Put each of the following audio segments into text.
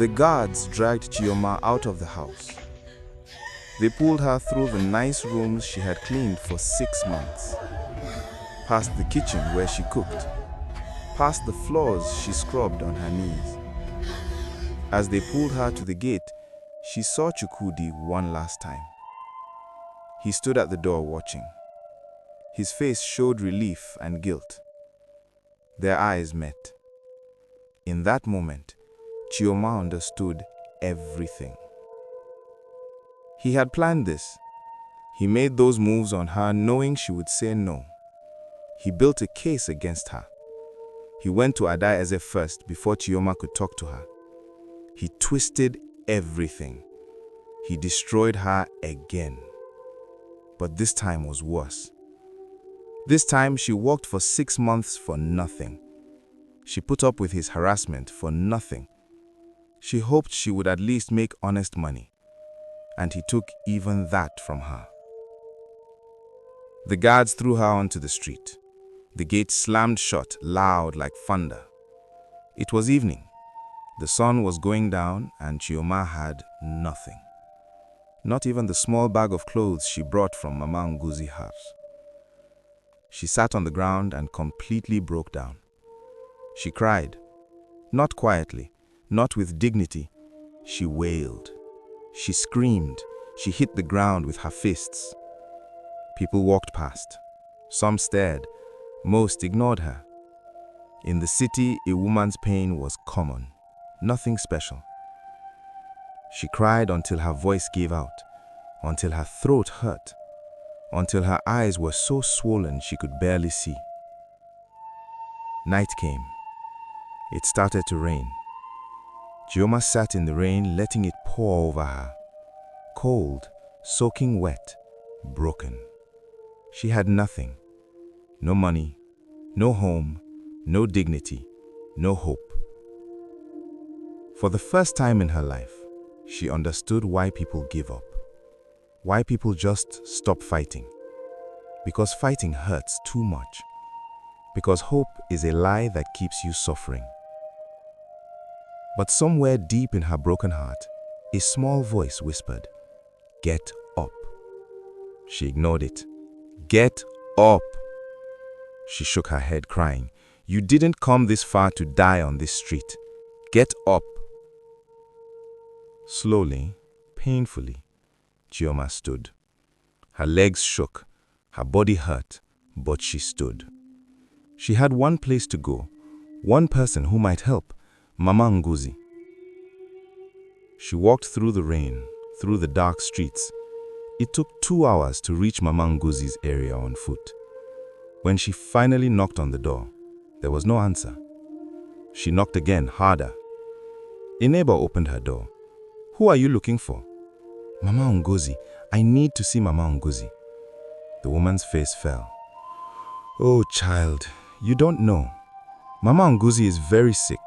The guards dragged Chioma out of the house. They pulled her through the nice rooms she had cleaned for 6 months, past the kitchen where she cooked, past the floors she scrubbed on her knees. As they pulled her to the gate, she saw Chukwudi one last time. He stood at the door watching. His face showed relief and guilt. Their eyes met. In that moment, Chioma understood everything. He had planned this. He made those moves on her knowing she would say no. He built a case against her. He went to Adaeze first before Chioma could talk to her. He twisted everything. He destroyed her again. But this time was worse. This time she worked for 6 months for nothing. She put up with his harassment for nothing. She hoped she would at least make honest money, and he took even that from her. The guards threw her onto the street. The gate slammed shut, loud like thunder. It was evening. The sun was going down, and Chioma had nothing. Not even the small bag of clothes she brought from Mama Nguzi's house. She sat on the ground and completely broke down. She cried, not quietly, not with dignity. She wailed. She screamed. She hit the ground with her fists. People walked past. Some stared. Most ignored her. In the city, a woman's pain was common. Nothing special. She cried until her voice gave out, until her throat hurt, until her eyes were so swollen she could barely see. Night came. It started to rain. Chioma sat in the rain, letting it pour over her. Cold, soaking wet, broken. She had nothing. No money, no home, no dignity, no hope. For the first time in her life, she understood why people give up. Why people just stop fighting. Because fighting hurts too much. Because hope is a lie that keeps you suffering. But somewhere deep in her broken heart, a small voice whispered, "Get up." She ignored it. "Get up." She shook her head, crying, "You didn't come this far to die on this street. Get up." Slowly, painfully, Chioma stood. Her legs shook, her body hurt, but she stood. She had one place to go, one person who might help, Mama Nguzi. She walked through the rain, through the dark streets. It took 2 hours to reach Mama Nguzi's area on foot. When she finally knocked on the door, there was no answer. She knocked again, harder. A neighbor opened her door. "Who are you looking for?" "Mama Nguzi. I need to see Mama Nguzi." The woman's face fell. "Oh, child, you don't know. Mama Nguzi is very sick.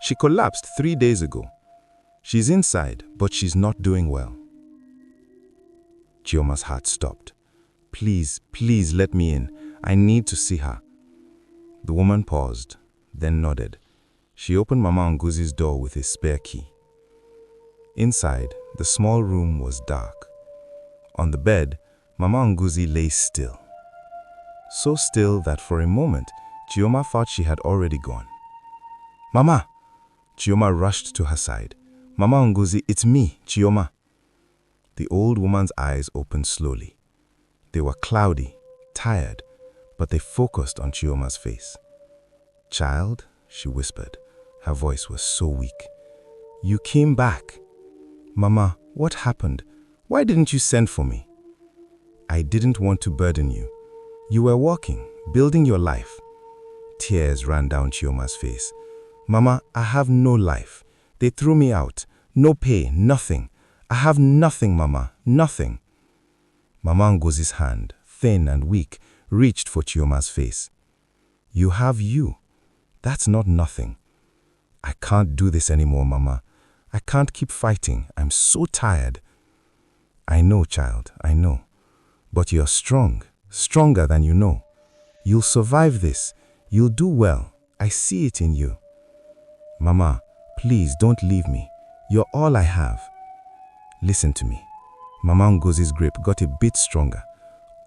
She collapsed 3 days ago. She's inside, but she's not doing well." Chioma's heart stopped. "Please, please let me in. I need to see her." The woman paused, then nodded. She opened Mama Nguzi's door with a spare key. Inside, the small room was dark. On the bed, Mama Nguzi lay still. So still that for a moment, Chioma thought she had already gone. "Mama!" Chioma rushed to her side. "Mama Nguzi, it's me, Chioma." The old woman's eyes opened slowly. They were cloudy, tired, but they focused on Chioma's face. "Child," she whispered. Her voice was so weak. "You came back." "Mama, what happened? Why didn't you send for me?" "I didn't want to burden you. You were working, building your life." Tears ran down Chioma's face. "Mama, I have no life. They threw me out. No pay, nothing. I have nothing, Mama, nothing." Mama Ngozi's hand, thin and weak, reached for Chioma's face. "You have you. That's not nothing. I can't do this anymore, Mama. I can't keep fighting. I'm so tired." "I know, child, I know. But you're strong, stronger than you know. You'll survive this. You'll do well. I see it in you." "Mama, please don't leave me. You're all I have. Listen to me. Mama Ngozi's grip got a bit stronger.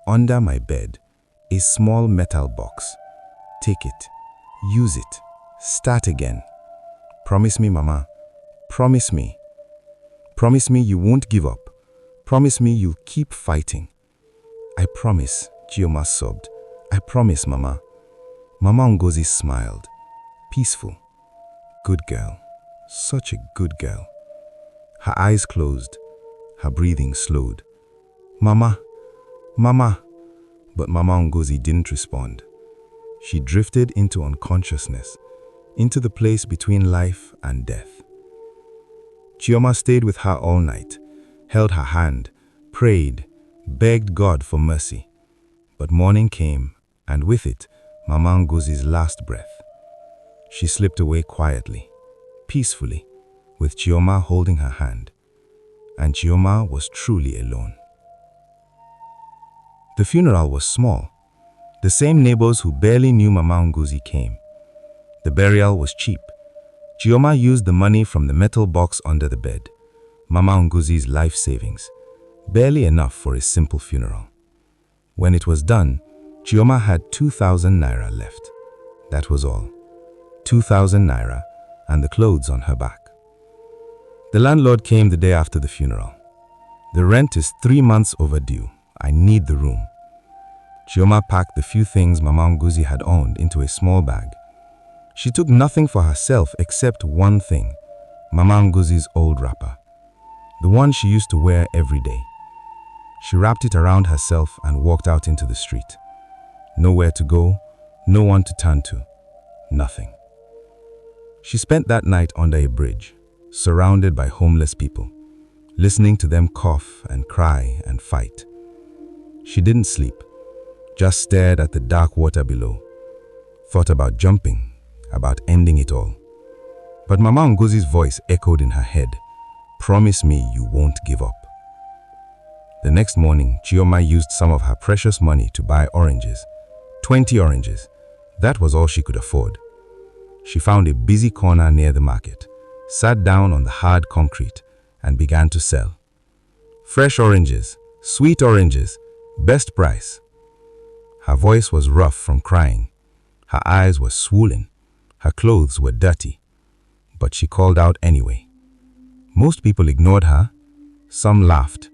Under my bed, a small metal box. Take it. Use it. Start again. Promise me, Mama. Promise me. Promise me you won't give up. Promise me you'll keep fighting. I promise, Chioma sobbed. I promise, Mama. Mama Ngozi smiled. Peaceful. Good girl. Such a good girl. Her eyes closed. Her breathing slowed. Mama. Mama. But Mama Ngozi didn't respond. She drifted into unconsciousness, into the place between life and death. Chioma stayed with her all night, held her hand, prayed, begged God for mercy. But morning came, and with it, Mama Ngozi's last breath. She slipped away quietly, peacefully, with Chioma holding her hand. And Chioma was truly alone. The funeral was small. The same neighbors who barely knew Mama Ngozi came. The burial was cheap. Chioma used the money from the metal box under the bed, Mama Ngozi's life savings, barely enough for a simple funeral. When it was done, Chioma had 2,000 naira left. That was all. 2,000 naira and the clothes on her back. The landlord came the day after the funeral. The rent is 3 months overdue. I need the room. Chioma packed the few things Mama Ngozi had owned into a small bag. She took nothing for herself except one thing, Mama Ngozi's old wrapper, the one she used to wear every day. She wrapped it around herself and walked out into the street. Nowhere to go, no one to turn to, nothing. She spent that night under a bridge, surrounded by homeless people, listening to them cough and cry and fight. She didn't sleep, just stared at the dark water below, thought about jumping, about ending it all. But Mama Ngozi's voice echoed in her head, promise me you won't give up. The next morning, Chioma used some of her precious money to buy oranges, 20 oranges. That was all she could afford. She found a busy corner near the market, sat down on the hard concrete, and began to sell. Fresh oranges, sweet oranges, best price. Her voice was rough from crying. Her eyes were swollen. Her clothes were dirty. But she called out anyway. Most people ignored her. Some laughed.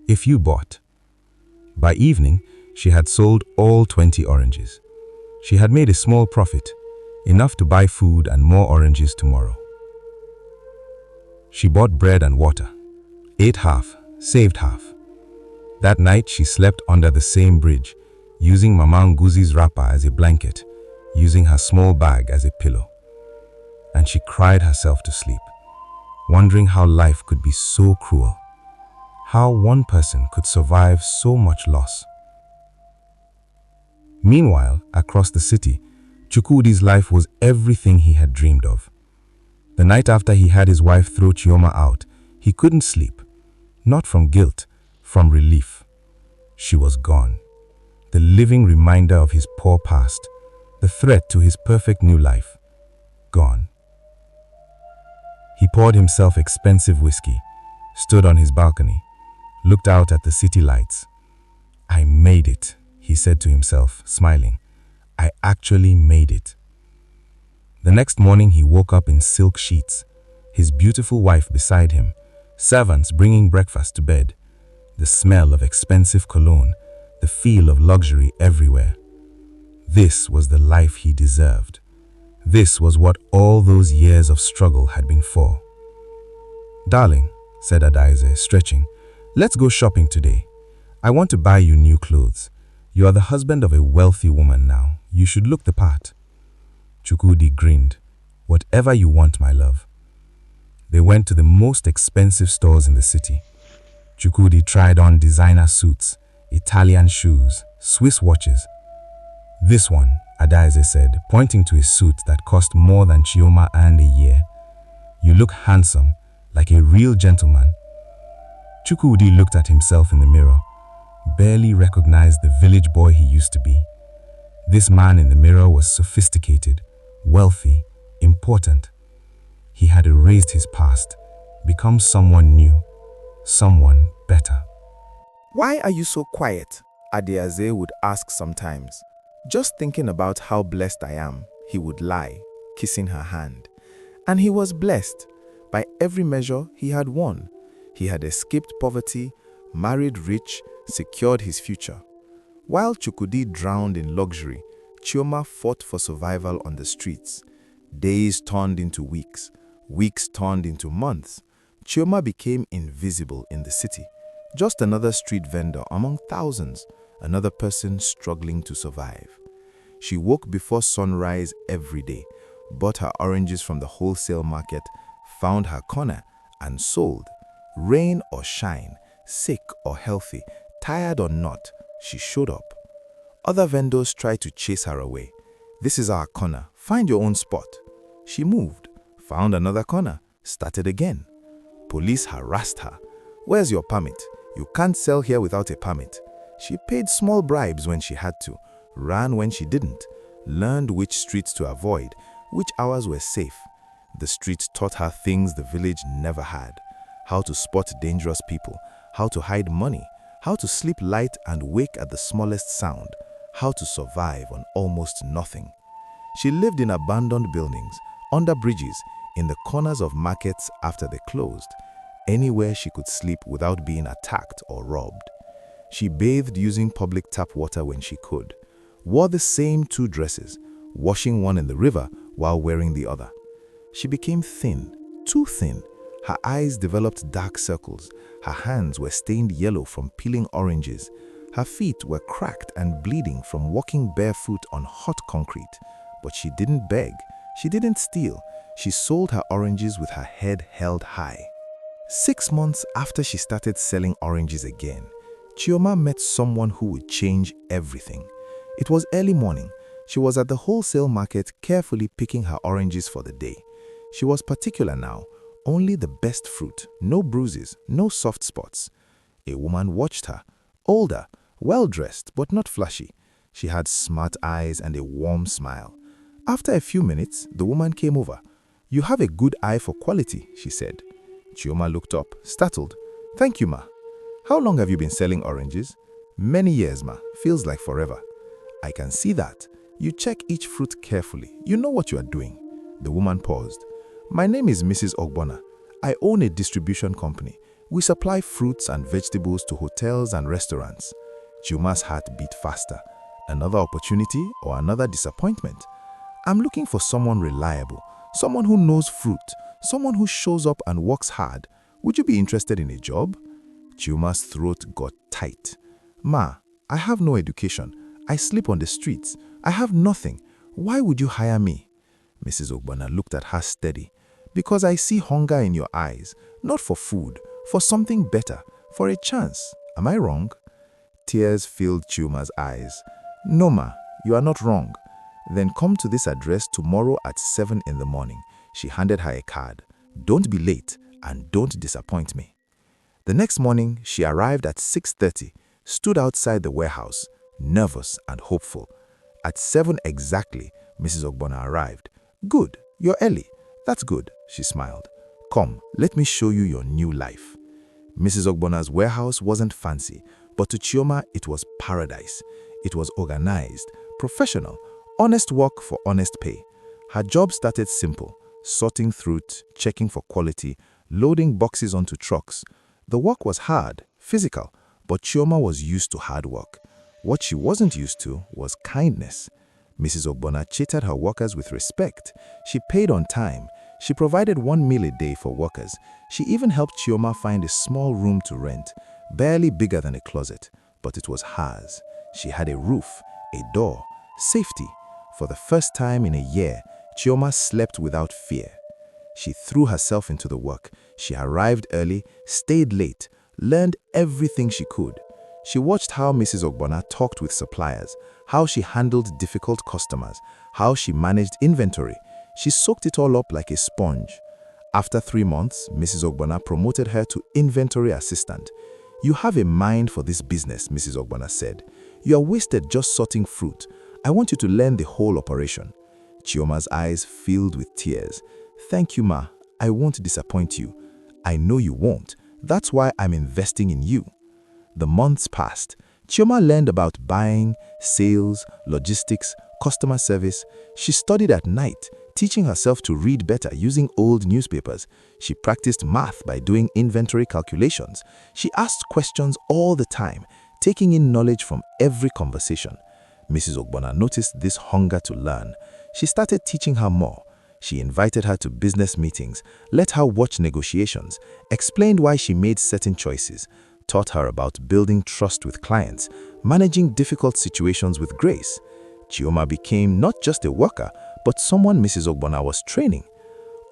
A few bought. By evening, she had sold all 20 oranges. She had made a small profit, enough to buy food and more oranges tomorrow. She bought bread and water, ate half, saved half. That night she slept under the same bridge, using Mama Ngozi's wrapper as a blanket, using her small bag as a pillow. And she cried herself to sleep, wondering how life could be so cruel, how one person could survive so much loss. Meanwhile, across the city, Chukwudi's life was everything he had dreamed of. The night after he had his wife throw Chioma out, he couldn't sleep. Not from guilt, from relief. She was gone. The living reminder of his poor past, the threat to his perfect new life. Gone. He poured himself expensive whiskey, stood on his balcony, looked out at the city lights. I made it, he said to himself, smiling. I actually made it. The next morning he woke up in silk sheets, his beautiful wife beside him, servants bringing breakfast to bed, the smell of expensive cologne, the feel of luxury everywhere. This was the life he deserved. This was what all those years of struggle had been for. Darling, said Adaize, stretching, let's go shopping today. I want to buy you new clothes. You are the husband of a wealthy woman now. You should look the part. Chukwudi grinned. Whatever you want, my love. They went to the most expensive stores in the city. Chukwudi tried on designer suits, Italian shoes, Swiss watches. This one, Adaize said, pointing to a suit that cost more than Chioma earned a year. You look handsome, like a real gentleman. Chukwudi looked at himself in the mirror, barely recognized the village boy he used to be. This man in the mirror was sophisticated, wealthy, important. He had erased his past. Become someone new, someone better. Why are you so quiet? Adeaze would ask sometimes. Just thinking about how blessed I am, he would lie, kissing her hand. And he was blessed. By every measure, he had won. He had escaped poverty, married rich, secured his future. While Chukudi drowned in luxury, Chioma fought for survival on the streets. Days turned into weeks, weeks turned into months. Chioma became invisible in the city. Just another street vendor among thousands, another person struggling to survive. She woke before sunrise every day, bought her oranges from the wholesale market, found her corner, and sold. Rain or shine, sick or healthy, tired or not, she showed up. Other vendors tried to chase her away. This is our corner, find your own spot. She moved, found another corner, started again. Police harassed her. Where's your permit? You can't sell here without a permit. She paid small bribes when she had to, ran when she didn't, learned which streets to avoid, which hours were safe. The streets taught her things the village never had. How to spot dangerous people, how to hide money, how to sleep light and wake at the smallest sound, how to survive on almost nothing. She lived in abandoned buildings, under bridges, in the corners of markets after they closed, anywhere she could sleep without being attacked or robbed. She bathed using public tap water when she could, wore the same two dresses, washing one in the river while wearing the other. She became thin, too thin. Her eyes developed dark circles. Her hands were stained yellow from peeling oranges. Her feet were cracked and bleeding from walking barefoot on hot concrete. But she didn't beg. She didn't steal. She sold her oranges with her head held high. 6 months after she started selling oranges again, Chioma met someone who would change everything. It was early morning. She was at the wholesale market carefully picking her oranges for the day. She was particular now, only the best fruit, no bruises, no soft spots. A woman watched her, older, well-dressed but not flashy. She had smart eyes and a warm smile. After a few minutes, the woman came over. "You have a good eye for quality," she said. Chioma looked up, startled. "Thank you, ma. How long have you been selling oranges?" "Many years, ma. Feels like forever." "I can see that. You check each fruit carefully. You know what you are doing." The woman paused. "My name is Mrs. Ogbonna. I own a distribution company. We supply fruits and vegetables to hotels and restaurants." Chioma's heart beat faster. Another opportunity or another disappointment? "I'm looking for someone reliable, someone who knows fruit, someone who shows up and works hard. Would you be interested in a job?" Chioma's throat got tight. "Ma, I have no education. I sleep on the streets. I have nothing. Why would you hire me?" Mrs. Ogbonna looked at her steady. "Because I see hunger in your eyes, not for food, for something better, for a chance. Am I wrong?" Tears filled Chioma's eyes. "No, ma, you are not wrong. Then come to this address tomorrow at 7 in the morning." She handed her a card. "Don't be late and don't disappoint me." The next morning, she arrived at 6:30, stood outside the warehouse, nervous and hopeful. At 7 exactly, Mrs. Ogbonna arrived. "Good, you're early. That's good," she smiled. "Come, let me show you your new life." Mrs. Ogbonna's warehouse wasn't fancy, but to Chioma it was paradise. It was organized, professional, honest work for honest pay. Her job started simple: sorting fruit, checking for quality, loading boxes onto trucks. The work was hard, physical, but Chioma was used to hard work. What she wasn't used to was kindness. Mrs. Ogbonna treated her workers with respect. She paid on time. She provided 1 meal a day for workers. She even helped Chioma find a small room to rent, barely bigger than a closet, but it was hers. She had a roof, a door, safety. For the first time in a year, Chioma slept without fear. She threw herself into the work. She arrived early, stayed late, learned everything she could. She watched how Mrs. Ogbonna talked with suppliers, how she handled difficult customers, how she managed inventory. She soaked it all up like a sponge. After 3 months, Mrs. Ogbonna promoted her to inventory assistant. "You have a mind for this business," Mrs. Ogbonna said. "You are wasted just sorting fruit. I want you to learn the whole operation." Chioma's eyes filled with tears. "Thank you, ma. I won't disappoint you." I know you won't. That's why I'm investing in you." The months passed. Chioma learned about buying, sales, logistics, customer service. She studied at night, teaching herself to read better using old newspapers. She practiced math by doing inventory calculations. She asked questions all the time, taking in knowledge from every conversation. Mrs. Ogbonna noticed this hunger to learn. She started teaching her more. She invited her to business meetings, let her watch negotiations, explained why she made certain choices, taught her about building trust with clients, managing difficult situations with grace. Chioma became not just a worker, but someone Mrs. Ogbonna was training.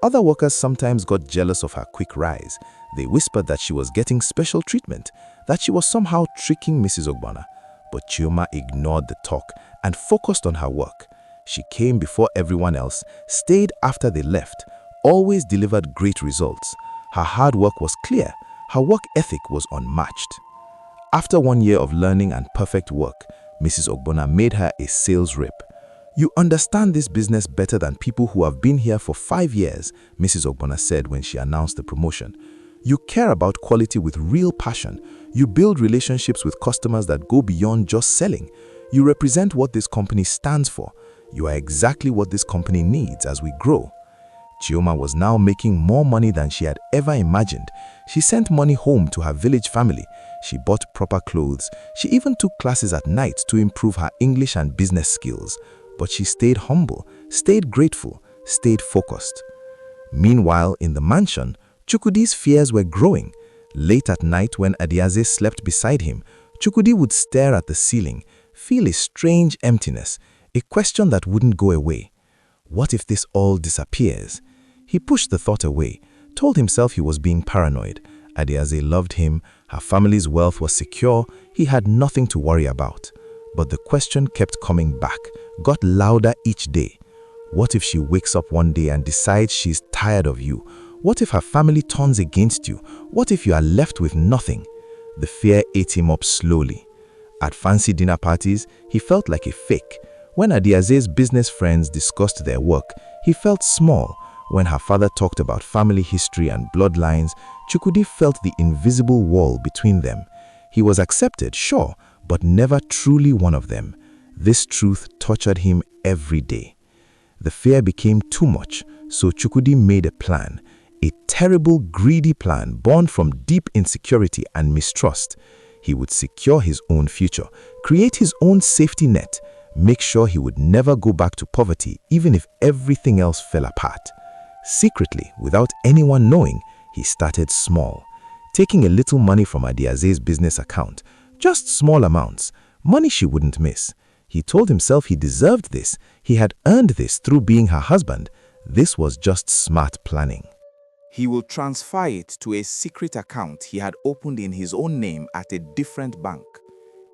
Other workers sometimes got jealous of her quick rise. They whispered that she was getting special treatment, that she was somehow tricking Mrs. Ogbonna. But Chioma ignored the talk and focused on her work. She came before everyone else, stayed after they left, always delivered great results. Her hard work was clear. Her work ethic was unmatched. After 1 year of learning and perfect work, Mrs. Ogbonna made her a sales rep. "You understand this business better than people who have been here for 5 years, Mrs. Ogbonna said when she announced the promotion. "You care about quality with real passion. You build relationships with customers that go beyond just selling. You represent what this company stands for. You are exactly what this company needs as we grow." Chioma was now making more money than she had ever imagined. She sent money home to her village family. She bought proper clothes. She even took classes at night to improve her English and business skills. But she stayed humble, stayed grateful, stayed focused. Meanwhile, in the mansion, Chukwudi's fears were growing. Late at night when Adiaze slept beside him, Chukwudi would stare at the ceiling, feel a strange emptiness, a question that wouldn't go away. What if this all disappears? He pushed the thought away, told himself he was being paranoid. Adiaze loved him, her family's wealth was secure, he had nothing to worry about. But the question kept coming back, got louder each day. What if she wakes up one day and decides she's tired of you? What if her family turns against you? What if you are left with nothing? The fear ate him up slowly. At fancy dinner parties, he felt like a fake. When Adiaze's business friends discussed their work, he felt small. When her father talked about family history and bloodlines, Chukwudi felt the invisible wall between them. He was accepted, sure, but never truly one of them. This truth tortured him every day. The fear became too much, so Chukwudi made a plan. A terrible, greedy plan born from deep insecurity and mistrust. He would secure his own future, create his own safety net, make sure he would never go back to poverty even if everything else fell apart. Secretly, without anyone knowing, he started small, taking a little money from Adiaze's business account, just small amounts, money she wouldn't miss. He told himself he deserved this, he had earned this through being her husband. This was just smart planning. He will transfer it to a secret account he had opened in his own name at a different bank,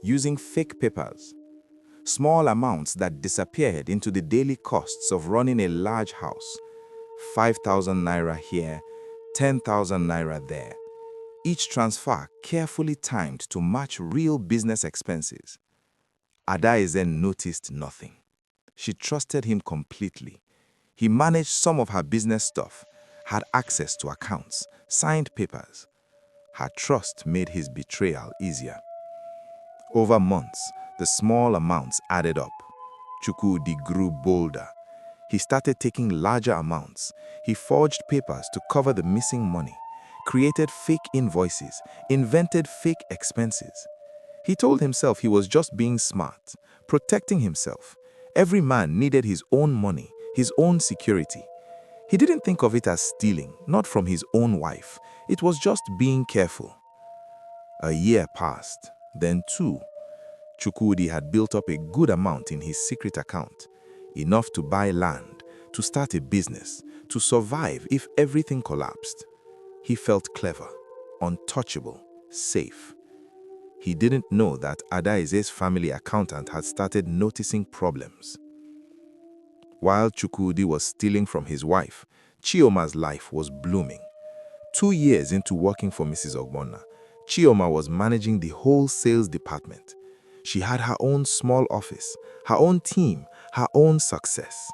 using fake papers. Small amounts that disappeared into the daily costs of running a large house. 5,000 naira here, 10,000 naira there. Each transfer carefully timed to match real business expenses. Adiaze noticed nothing. She trusted him completely. He managed some of her business stuff, had access to accounts, signed papers. Her trust made his betrayal easier. Over months, the small amounts added up. Chukwudi grew bolder. He started taking larger amounts. He forged papers to cover the missing money, created fake invoices, invented fake expenses. He told himself he was just being smart, protecting himself. Every man needed his own money, his own security. He didn't think of it as stealing, not from his own wife. It was just being careful. A year passed, then two. Chukwudi had built up a good amount in his secret account, enough to buy land, to start a business, to survive if everything collapsed. He felt clever, untouchable, safe. He didn't know that Adaize's family accountant had started noticing problems. While Chukwudi was stealing from his wife, Chioma's life was blooming. 2 years into working for Mrs. Ogbonna, Chioma was managing the whole sales department. She had her own small office, her own team, her own success.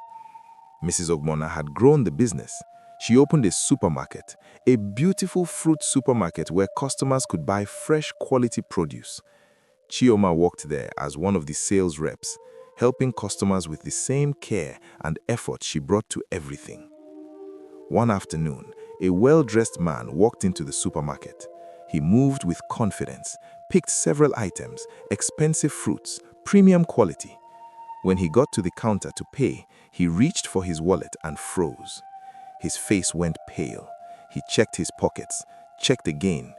Mrs. Ogbonna had grown the business. She opened a supermarket, a beautiful fruit supermarket where customers could buy fresh quality produce. Chioma worked there as one of the sales reps, helping customers with the same care and effort she brought to everything. One afternoon, a well-dressed man walked into the supermarket. He moved with confidence, picked several items, expensive fruits, premium quality. When he got to the counter to pay, he reached for his wallet and froze. His face went pale. He checked his pockets, checked again.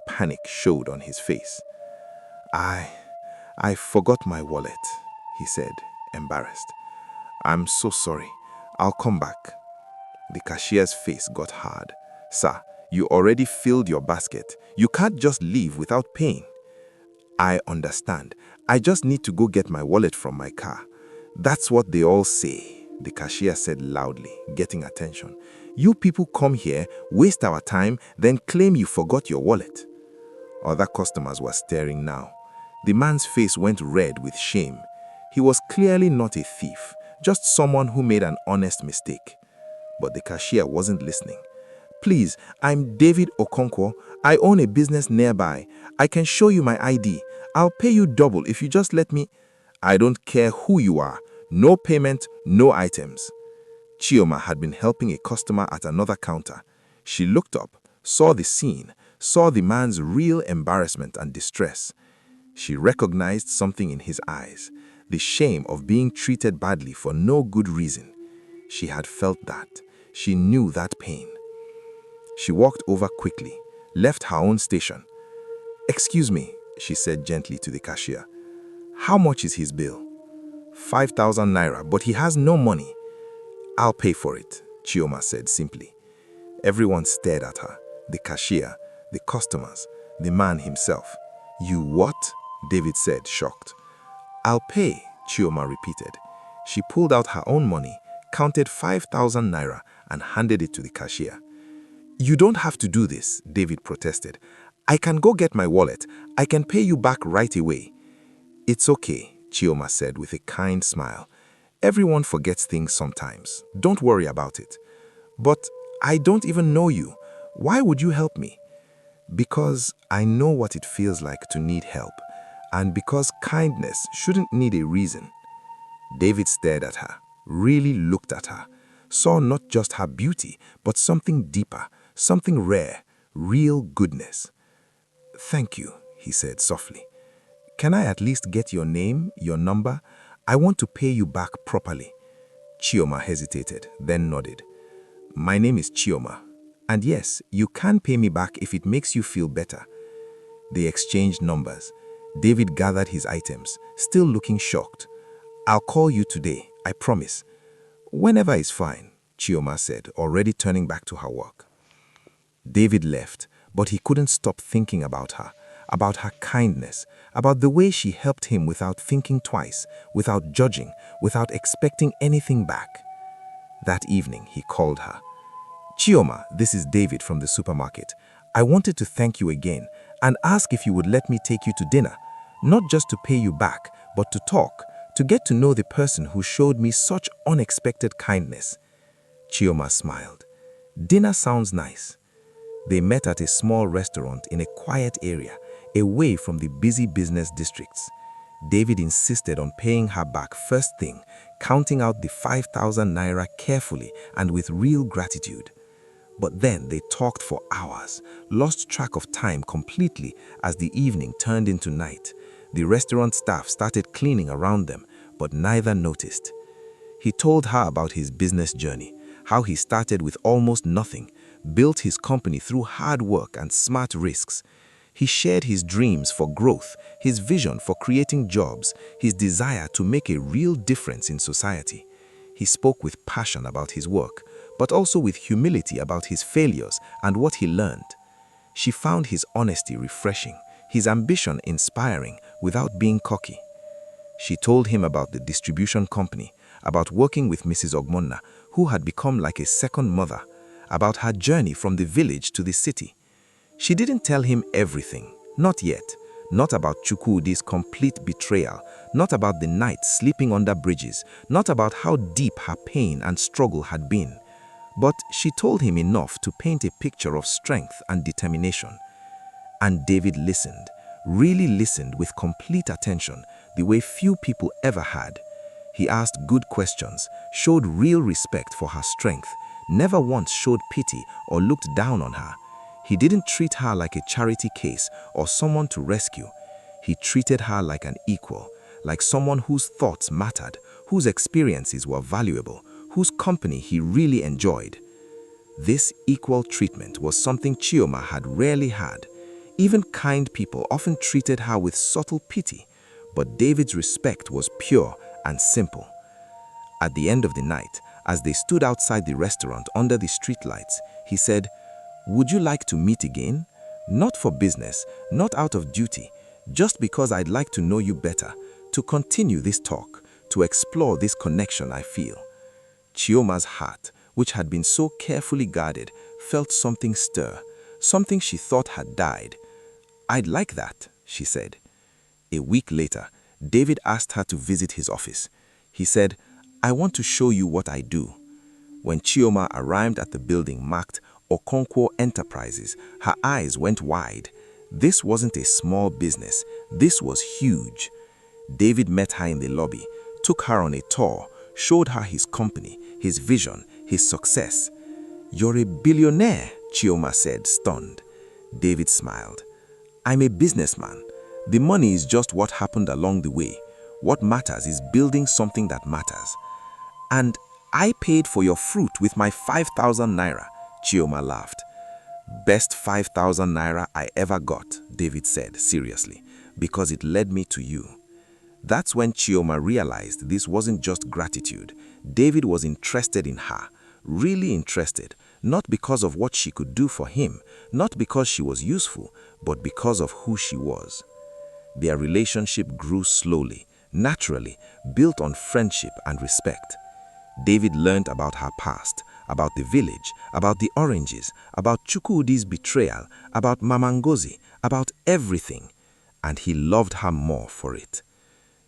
Panic showed on his face. I forgot my wallet, he said, embarrassed. I'm so sorry. I'll come back. The cashier's face got hard. Sir, you already filled your basket. You can't just leave without paying. I understand. I just need to go get my wallet from my car. That's what they all say, the cashier said loudly, getting attention. You people come here, waste our time, then claim you forgot your wallet. Other customers were staring now. The man's face went red with shame. He was clearly not a thief, just someone who made an honest mistake. But the cashier wasn't listening. Please, I'm David Okonkwo. I own a business nearby. I can show you my ID. I'll pay you double if you just let me. I don't care who you are. No payment, no items. Chioma had been helping a customer at another counter. She looked up, saw the scene, saw the man's real embarrassment and distress. She recognized something in his eyes, the shame of being treated badly for no good reason. She had felt that. She knew that pain. She walked over quickly, left her own station. Excuse me, she said gently to the cashier. How much is his bill? 5,000 naira, but he has no money. I'll pay for it, Chioma said simply. Everyone stared at her, the cashier, the customers, the man himself. You what? David said, shocked. I'll pay, Chioma repeated. She pulled out her own money, counted 5,000 naira and handed it to the cashier. You don't have to do this, David protested. I can go get my wallet. I can pay you back right away. It's okay, Chioma said with a kind smile. Everyone forgets things sometimes. Don't worry about it. But I don't even know you. Why would you help me? Because I know what it feels like to need help, and because kindness shouldn't need a reason. David stared at her, really looked at her, saw not just her beauty, but something deeper, something rare, real goodness. Thank you, he said softly. Can I at least get your name, your number? I want to pay you back properly. Chioma hesitated, then nodded. My name is Chioma, and yes, you can pay me back if it makes you feel better. They exchanged numbers. David gathered his items, still looking shocked. I'll call you today, I promise. Whenever is fine, Chioma said, already turning back to her work. David left, but he couldn't stop thinking about her kindness, about the way she helped him without thinking twice, without judging, without expecting anything back. That evening, he called her. Chioma, this is David from the supermarket. I wanted to thank you again and ask if you would let me take you to dinner, not just to pay you back, but to talk, to get to know the person who showed me such unexpected kindness. Chioma smiled. Dinner sounds nice. They met at a small restaurant in a quiet area, away from the busy business districts. David insisted on paying her back first thing, counting out the 5,000 naira carefully and with real gratitude. But then they talked for hours, lost track of time completely as the evening turned into night. The restaurant staff started cleaning around them, but neither noticed. He told her about his business journey, how he started with almost nothing, built his company through hard work and smart risks. He shared his dreams for growth, his vision for creating jobs, his desire to make a real difference in society. He spoke with passion about his work, but also with humility about his failures and what he learned. She found his honesty refreshing, his ambition inspiring without being cocky. She told him about the distribution company, about working with Mrs. Ogmonna, who had become like a second mother, about her journey from the village to the city. She didn't tell him everything, not yet, not about Chukwudi's complete betrayal, not about the night sleeping under bridges, not about how deep her pain and struggle had been. But she told him enough to paint a picture of strength and determination. And David listened, really listened with complete attention, the way few people ever had. He asked good questions, showed real respect for her strength, never once showed pity or looked down on her. He didn't treat her like a charity case or someone to rescue. He treated her like an equal, like someone whose thoughts mattered, whose experiences were valuable, whose company he really enjoyed. This equal treatment was something Chioma had rarely had. Even kind people often treated her with subtle pity, but David's respect was pure and simple. At the end of the night, as they stood outside the restaurant under the streetlights, he said, "Would you like to meet again? Not for business, not out of duty, just because I'd like to know you better, to continue this talk, to explore this connection I feel." Chioma's heart, which had been so carefully guarded, felt something stir, something she thought had died. "I'd like that," she said. A week later, David asked her to visit his office. He said, "I want to show you what I do." When Chioma arrived at the building marked Okonkwo Enterprises, her eyes went wide. This wasn't a small business. This was huge. David met her in the lobby, took her on a tour, showed her his company, his vision, his success. "You're a billionaire," Chioma said, stunned. David smiled. "I'm a businessman. The money is just what happened along the way. What matters is building something that matters. And I paid for your fruit with my 5,000 naira, Chioma laughed. "Best 5,000 naira I ever got," David said seriously, "because it led me to you." That's when Chioma realized this wasn't just gratitude. David was interested in her, really interested, not because of what she could do for him, not because she was useful, but because of who she was. Their relationship grew slowly, naturally, built on friendship and respect. David learned about her past, about the village, about the oranges, about Chukwudi's betrayal, about Mama Ngozi, about everything, and he loved her more for it.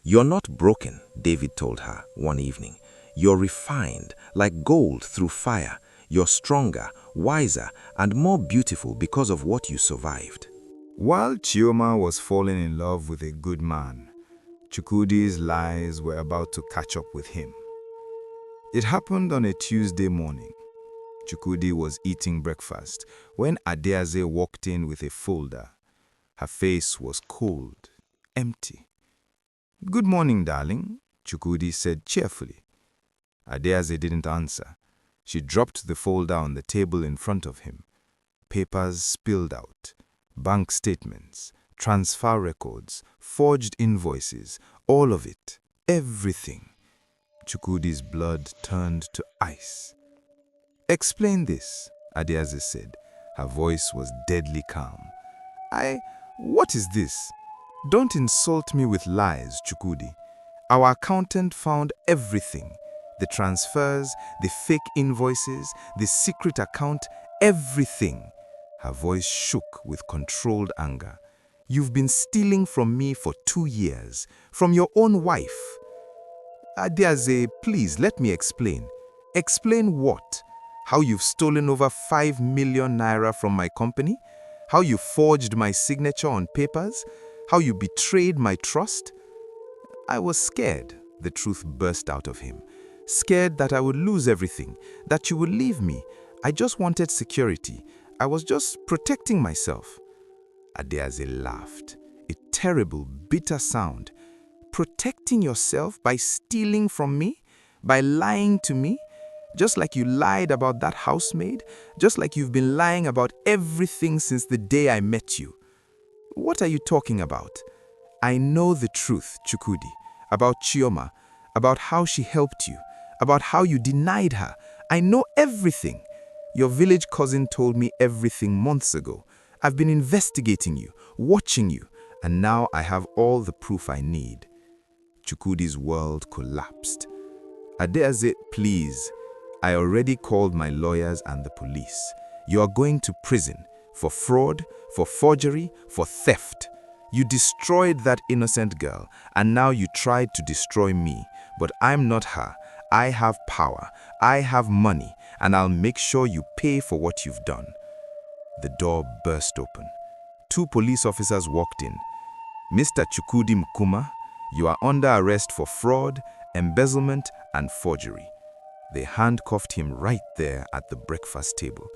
"You're not broken," David told her one evening. "You're refined, like gold through fire. You're stronger, wiser, and more beautiful because of what you survived." While Chioma was falling in love with a good man, Chukwudi's lies were about to catch up with him. It happened on a Tuesday morning. Chukwudi was eating breakfast when Adeaze walked in with a folder. Her face was cold, empty. "Good morning, darling," Chukwudi said cheerfully. Adeaze didn't answer. She dropped the folder on the table in front of him. Papers spilled out. Bank statements, transfer records, forged invoices, all of it, everything. Chukwudi's blood turned to ice. "Explain this," Adeaze said. Her voice was deadly calm. What is this? Don't insult me with lies, Chukwudi. Our accountant found everything. The transfers, the fake invoices, the secret account, everything." Her voice shook with controlled anger. "You've been stealing from me for 2 years, from your own wife." "Adeaze, please let me explain." "Explain what? How you've stolen over 5 million naira from my company? How you forged my signature on papers? How you betrayed my trust?" "I was scared," the truth burst out of him. "Scared that I would lose everything, that you would leave me. I just wanted security. I was just protecting myself." Adeaze laughed, a terrible, bitter sound. "Protecting yourself by stealing from me? By lying to me? Just like you lied about that housemaid? Just like you've been lying about everything since the day I met you? What are you talking about? I know the truth, Chukwudi, about Chioma, about how she helped you, about how you denied her. I know everything. Your village cousin told me everything months ago. I've been investigating you, watching you, and now I have all the proof I need." Chukwudi's world collapsed. "Adeaze, please. I already called my lawyers and the police. You are going to prison for fraud, for forgery, for theft. You destroyed that innocent girl, and now you tried to destroy me. But I'm not her. I have power. I have money. and I'll make sure you pay for what you've done." The door burst open. 2 police officers walked in. "Mr. Chukwudi Mkuma, you are under arrest for fraud, embezzlement, and forgery." They handcuffed him right there at the breakfast table,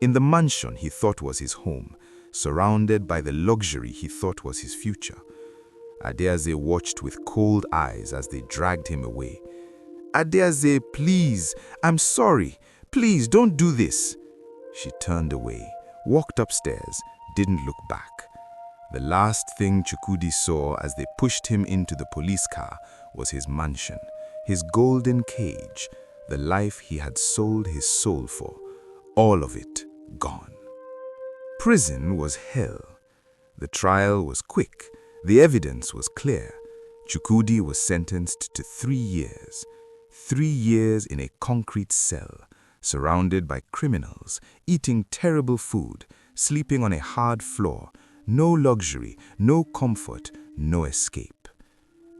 in the mansion he thought was his home, surrounded by the luxury he thought was his future. Adeaze watched with cold eyes as they dragged him away. "Adeaze, please, I'm sorry. Please, don't do this." She turned away, walked upstairs, didn't look back. The last thing Chukwudi saw as they pushed him into the police car was his mansion, his golden cage, the life he had sold his soul for, all of it gone. Prison was hell. The trial was quick. The evidence was clear. Chukwudi was sentenced to 3 years. 3 years in a concrete cell, surrounded by criminals, eating terrible food, sleeping on a hard floor, no luxury, no comfort, no escape.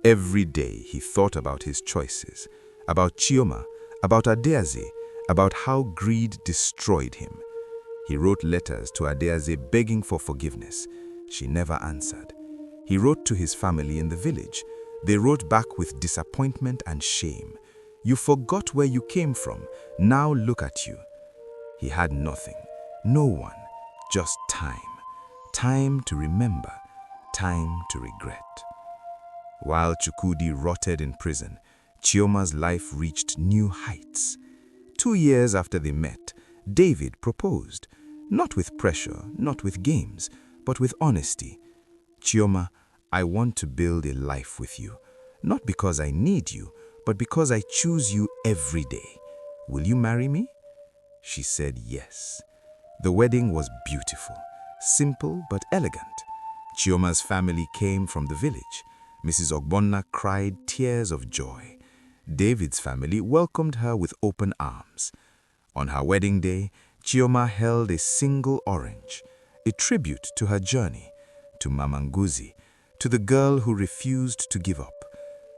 Every day he thought about his choices, about Chioma, about Adeaze, about how greed destroyed him. He wrote letters to Adeaze begging for forgiveness. She never answered. He wrote to his family in the village. They wrote back with disappointment and shame. "You forgot where you came from. Now look at you." He had nothing, no one, just time. Time to remember, time to regret. While Chukwudi rotted in prison, Chioma's life reached new heights. 2 years after they met, David proposed, not with pressure, not with games, but with honesty. "Chioma, I want to build a life with you, not because I need you, but because I choose you every day. Will you marry me?" She said yes. The wedding was beautiful, simple but elegant. Chioma's family came from the village. Mrs. Ogbonna cried tears of joy. David's family welcomed her with open arms. On her wedding day, Chioma held a single orange, a tribute to her journey, to Mama Nguzi, to the girl who refused to give up.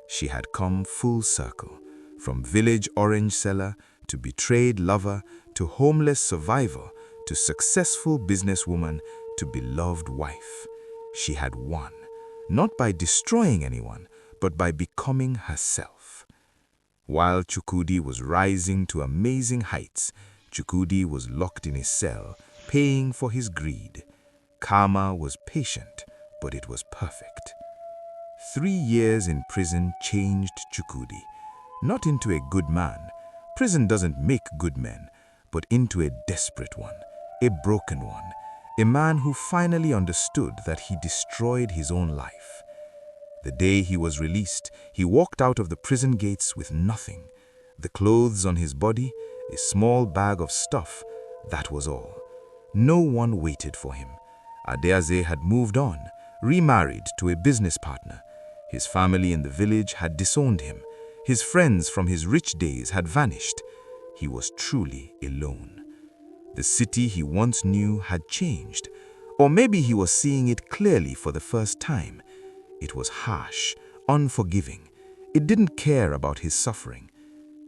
She had come full circle, from village orange seller to betrayed lover to homeless survivor to successful businesswoman to beloved wife. She had won, not by destroying anyone, but by becoming herself. While Chukwudi was rising to amazing heights, Chukwudi was locked in a cell, paying for his greed. Karma was patient, but it was perfect. 3 years in prison changed Chukwudi, not into a good man. Prison doesn't make good men, but into a desperate one, a broken one, a man who finally understood that he destroyed his own life. The day he was released, he walked out of the prison gates with nothing. The clothes on his body, a small bag of stuff, that was all. No one waited for him. Adeaze had moved on, remarried to a business partner. His family in the village had disowned him. His friends from his rich days had vanished. He was truly alone. The city he once knew had changed, or maybe he was seeing it clearly for the first time. It was harsh, unforgiving. It didn't care about his suffering.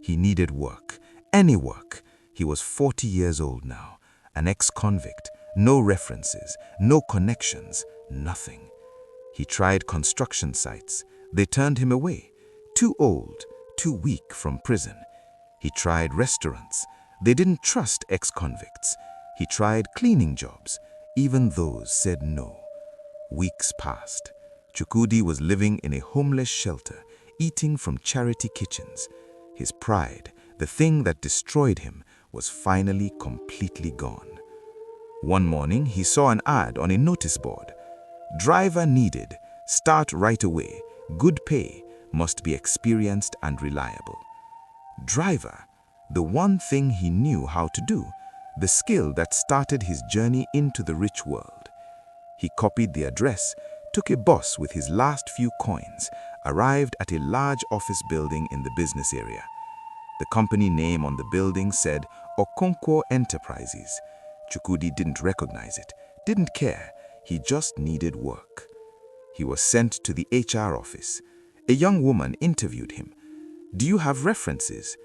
He needed work, any work. He was 40 years old now, an ex-convict, no references, no connections, nothing. He tried construction sites. They turned him away. Too old, too weak from prison. He tried restaurants. They didn't trust ex-convicts. He tried cleaning jobs. Even those said no. Weeks passed. Chukwudi was living in a homeless shelter, eating from charity kitchens. His pride, the thing that destroyed him, was finally completely gone. One morning, he saw an ad on a notice board. Driver needed, start right away, good pay, must be experienced and reliable. Driver, the one thing he knew how to do, the skill that started his journey into the rich world. He copied the address, took a bus with his last few coins, arrived at a large office building in the business area. The company name on the building said Okonkwo Enterprises. Chukwudi didn't recognize it, didn't care. He just needed work. He was sent to the HR office. A young woman interviewed him. "Do you have references?"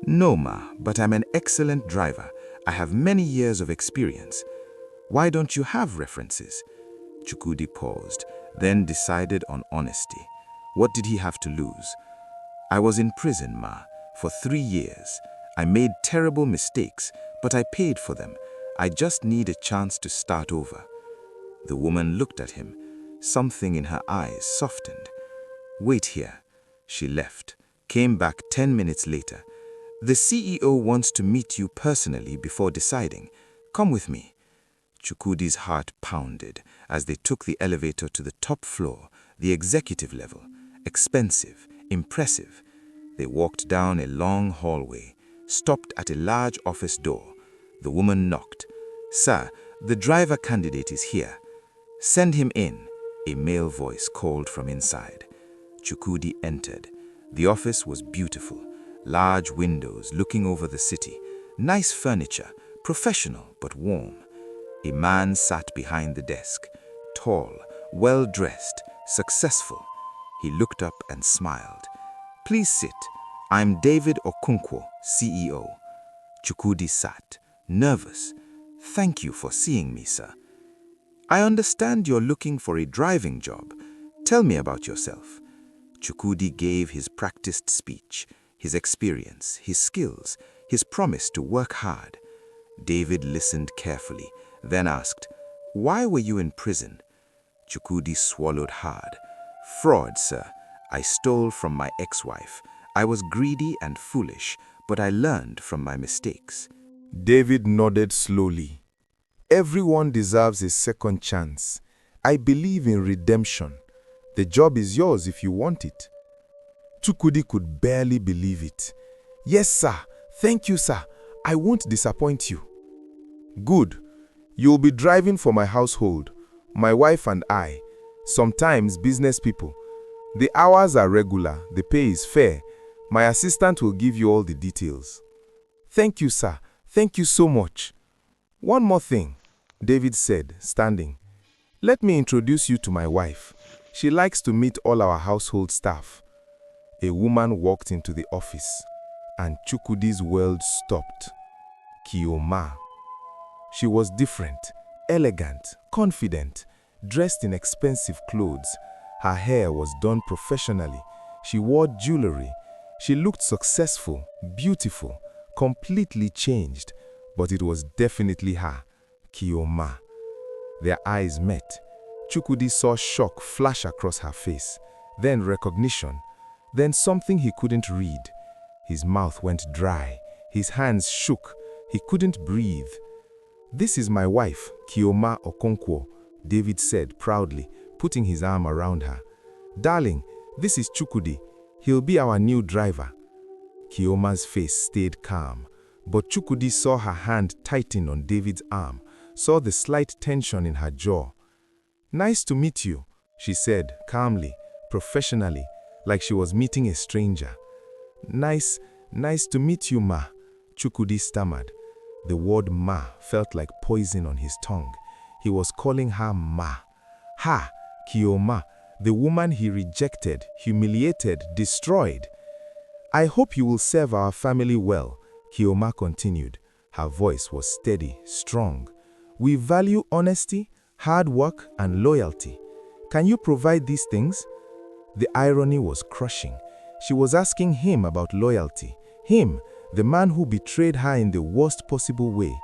No, ma, but I'm an excellent driver. I have many years of experience. Why don't you have references? Chukwudi paused, then decided on honesty. What did he have to lose? I was in prison, ma, for 3 years. I made terrible mistakes, but I paid for them. I just need a chance to start over. The woman looked at him. Something in her eyes softened. Wait here. She left, came back 10 minutes later. The CEO wants to meet you personally before deciding. Come with me. Chukwudi's heart pounded as they took the elevator to the top floor, the executive level. Expensive, impressive. They walked down a long hallway, stopped at a large office door. The woman knocked. Sir, the driver candidate is here. Send him in, a male voice called from inside. Chukwudi entered. The office was beautiful. Large windows looking over the city. Nice furniture, professional but warm. A man sat behind the desk, tall, well-dressed, successful. He looked up and smiled. Please sit. I'm David Okonkwo, CEO. Chukwudi sat, nervous. Thank you for seeing me, sir. I understand you're looking for a driving job. Tell me about yourself. Chukwudi gave his practiced speech, his experience, his skills, his promise to work hard. David listened carefully, then asked, Why were you in prison? Chukwudi swallowed hard. Fraud, sir. I stole from my ex-wife. I was greedy and foolish, but I learned from my mistakes. David nodded slowly. Everyone deserves a second chance. I believe in redemption. The job is yours if you want it. Chukwudi could barely believe it. Yes, sir. Thank you, sir. I won't disappoint you. Good. You'll be driving for my household, my wife and I, sometimes business people. The hours are regular, the pay is fair. My assistant will give you all the details. Thank you, sir. Thank you so much. One more thing, David said, standing. Let me introduce you to my wife. She likes to meet all our household staff. A woman walked into the office, and Chukwudi's world stopped. Kioma. She was different, elegant, confident, dressed in expensive clothes. Her hair was done professionally. She wore jewelry. She looked successful, beautiful, completely changed, but it was definitely her, Kioma. Their eyes met. Chukwudi saw shock flash across her face, then recognition, then something he couldn't read. His mouth went dry, his hands shook, he couldn't breathe. This is my wife, Kioma Okonkwo, David said proudly, putting his arm around her. Darling, this is Chukwudi. He'll be our new driver. Kioma's face stayed calm, but Chukwudi saw her hand tighten on David's arm, saw the slight tension in her jaw. Nice to meet you, she said calmly, professionally, like she was meeting a stranger. Nice to meet you, ma, Chukwudi stammered. The word ma felt like poison on his tongue. He was calling her ma. Ha, Kioma, the woman he rejected, humiliated, destroyed. I hope you will serve our family well, Kioma continued. Her voice was steady, strong. We value honesty, hard work, and loyalty. Can you provide these things? The irony was crushing. She was asking him about loyalty. Him, the man who betrayed her in the worst possible way.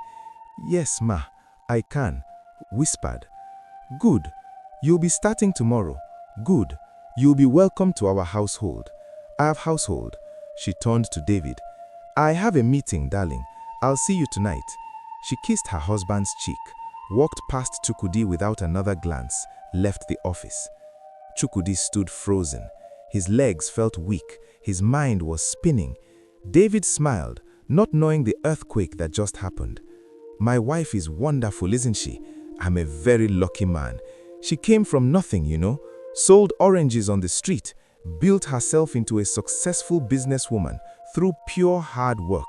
Yes, ma, I can, whispered. Good. You'll be starting tomorrow. Good. You'll be welcome to our household. I have household. She turned to David. I have a meeting, darling. I'll see you tonight. She kissed her husband's cheek, walked past Chukwudi without another glance, left the office. Chukwudi stood frozen. His legs felt weak. His mind was spinning. David smiled, not knowing the earthquake that just happened. My wife is wonderful, isn't she? I'm a very lucky man. She came from nothing, you know, sold oranges on the street, built herself into a successful businesswoman through pure hard work.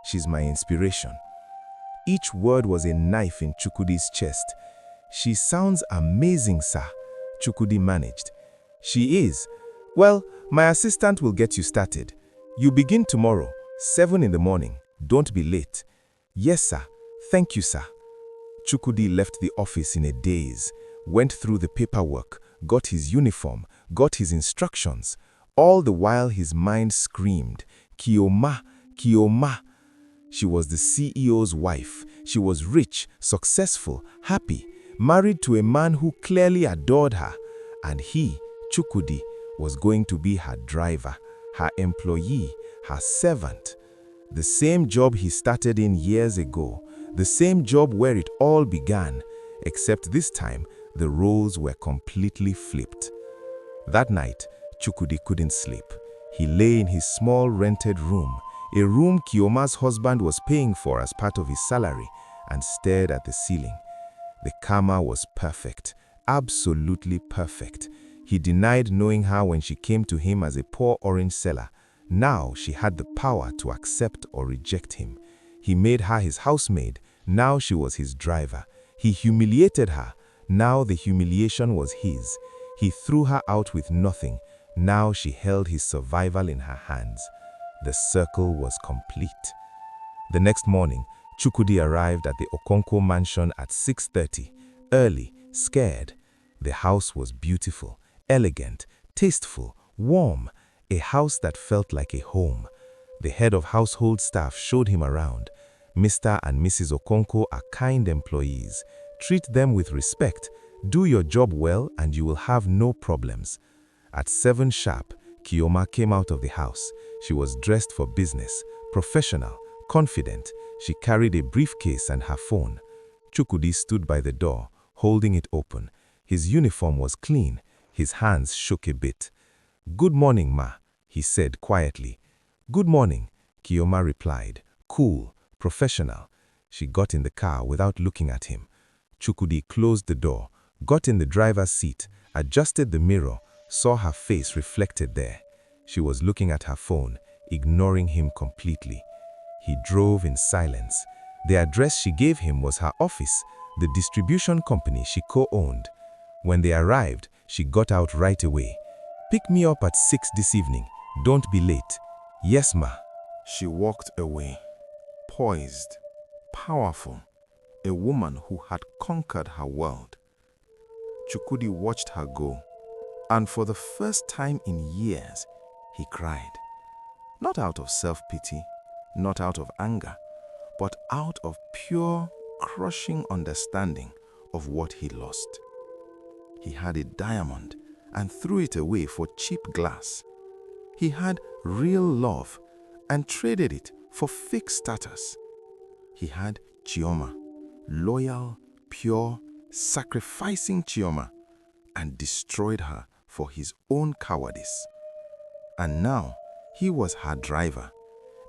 She's my inspiration. Each word was a knife in Chukwudi's chest. She sounds amazing, sir, Chukwudi managed. She is. Well, my assistant will get you started. You begin tomorrow. 7 in the morning. Don't be late. Yes, sir. Thank you, sir. Chukwudi left the office in a daze, went through the paperwork, got his uniform, got his instructions. All the while his mind screamed, Kioma, Kioma. She was the CEO's wife. She was rich, successful, happy, married to a man who clearly adored her. And he, Chukwudi, was going to be her driver, her employee, her servant. The same job he started in years ago, the same job where it all began, except this time the roles were completely flipped. That night, Chukwudi couldn't sleep. He lay in his small rented room, a room Kioma's husband was paying for as part of his salary, and stared at the ceiling. The karma was perfect, absolutely perfect. He denied knowing her when she came to him as a poor orange seller. Now she had the power to accept or reject him. He made her his housemaid. Now she was his driver. He humiliated her. Now the humiliation was his. He threw her out with nothing. Now she held his survival in her hands. The circle was complete. The next morning, Chukwudi arrived at the Okonkwo mansion at 6:30, early, scared. The house was beautiful, elegant, tasteful, warm, a house that felt like a home. The head of household staff showed him around. Mr. and Mrs. Okonkwo are kind employees. Treat them with respect. Do your job well and you will have no problems. At 7 sharp, Kioma came out of the house. She was dressed for business, professional, confident. She carried a briefcase and her phone. Chukwudi stood by the door, holding it open. His uniform was clean. His hands shook a bit. "Good morning, ma," he said quietly. "Good morning," Kioma replied, cool, professional. She got in the car without looking at him. Chukwudi closed the door, got in the driver's seat, adjusted the mirror, saw her face reflected there. She was looking at her phone, ignoring him completely. He drove in silence. The address she gave him was her office, the distribution company she co-owned. When they arrived, she got out right away. "Pick me up at 6 this evening. Don't be late." "Yes, ma." She walked away, poised, powerful, a woman who had conquered her world. Chukwudi watched her go, and for the first time in years, he cried. Not out of self-pity, not out of anger, but out of pure, crushing understanding of what he lost. He had a diamond and threw it away for cheap glass. He had real love and traded it for fake status. He had Chioma, loyal, pure, sacrificing Chioma, and destroyed her for his own cowardice. And now he was her driver,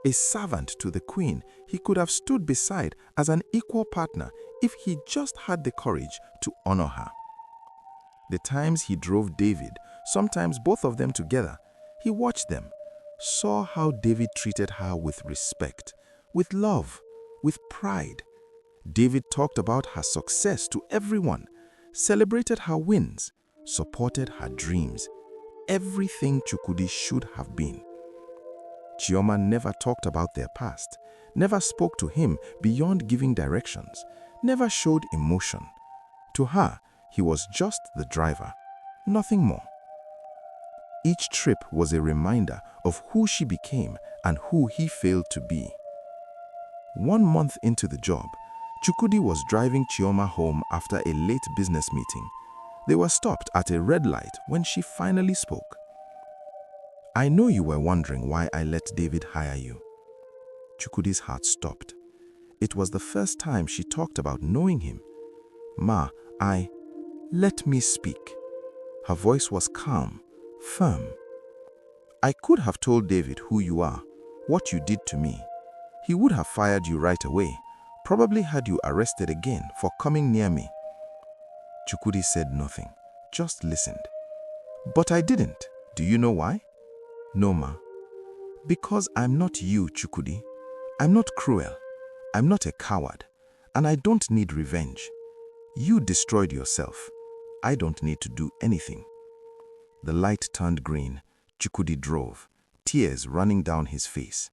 a servant to the queen he could have stood beside as an equal partner if he just had the courage to honor her. The times he drove David, sometimes both of them together, he watched them, saw how David treated her with respect, with love, with pride. David talked about her success to everyone, celebrated her wins, supported her dreams, everything Chukwudi should have been. Chioma never talked about their past, never spoke to him beyond giving directions, never showed emotion. To her, he was just the driver, nothing more. Each trip was a reminder of who she became and who he failed to be. 1 month into the job, Chukwudi was driving Chioma home after a late business meeting. They were stopped at a red light when she finally spoke. "I know you were wondering why I let David hire you." Chukwudi's heart stopped. It was the first time she talked about knowing him. "Ma, let me speak." Her voice was calm, firm. "I could have told David who you are, what you did to me. He would have fired you right away, probably had you arrested again for coming near me." Chukwudi said nothing, just listened. "But I didn't. Do you know why?" "No, ma." "Because I'm not you, Chukwudi. I'm not cruel. I'm not a coward. And I don't need revenge. You destroyed yourself. I don't need to do anything." The light turned green. Chukwudi drove, tears running down his face.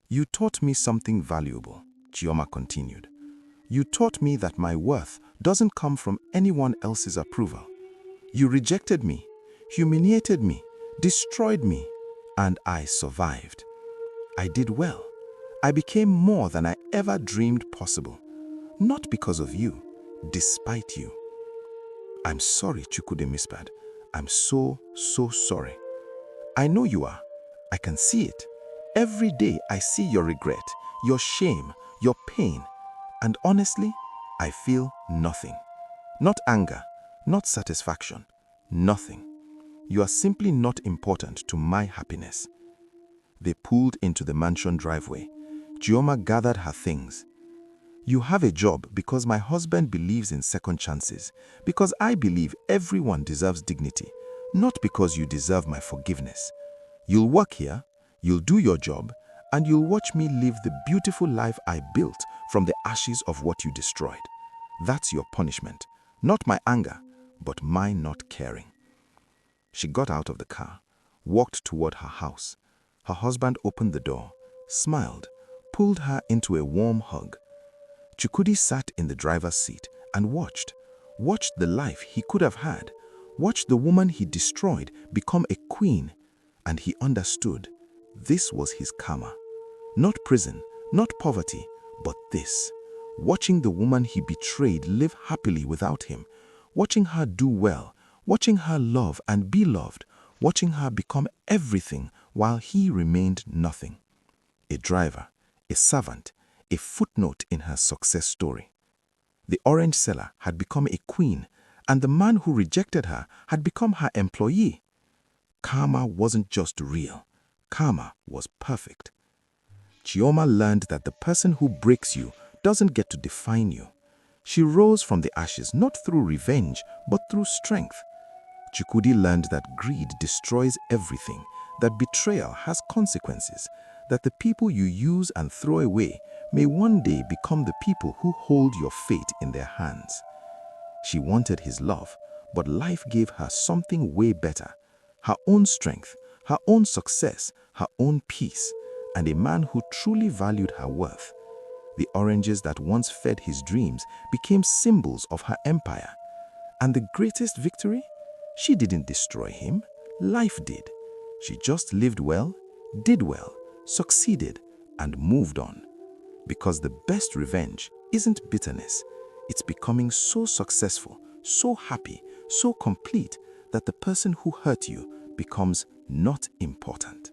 You taught me something valuable, Chioma continued. You taught me that my worth doesn't come from anyone else's approval. You rejected me, humiliated me, destroyed me, and I survived. I did well. I became more than I ever dreamed possible. Not because of you, despite you. I'm sorry, Chukwude whispered. I'm so sorry. I know you are. I can see it. Every day I see your regret, your shame, your pain. And honestly, I feel nothing. Not anger, not satisfaction, nothing. You are simply not important to my happiness. They pulled into the mansion driveway. Chioma gathered her things. You have a job because my husband believes in second chances, because I believe everyone deserves dignity, not because you deserve my forgiveness. You'll work here, you'll do your job, and you'll watch me live the beautiful life I built from the ashes of what you destroyed. That's your punishment, not my anger, but my not caring. She got out of the car, walked toward her house. Her husband opened the door, smiled, pulled her into a warm hug. Chukwudi sat in the driver's seat and watched the life he could have had, watched the woman he destroyed become a queen, and he understood this was his karma. Not prison, not poverty, but this. Watching the woman he betrayed live happily without him, watching her do well, watching her love and be loved, watching her become everything while he remained nothing. A driver, a servant, a footnote in her success story. The orange seller had become a queen, and the man who rejected her had become her employee. Karma wasn't just real. Karma was perfect. Chioma learned that the person who breaks you doesn't get to define you. She rose from the ashes not through revenge, but through strength. Chukwudi learned that greed destroys everything, that betrayal has consequences, that the people you use and throw away may one day become the people who hold your fate in their hands. She wanted his love, but life gave her something way better. Her own strength, her own success, her own peace, and a man who truly valued her worth. The oranges that once fed his dreams became symbols of her empire. And the greatest victory? She didn't destroy him. Life did. She just lived well, did well, succeeded, and moved on. Because the best revenge isn't bitterness. It's becoming so successful, so happy, so complete that the person who hurt you becomes not important.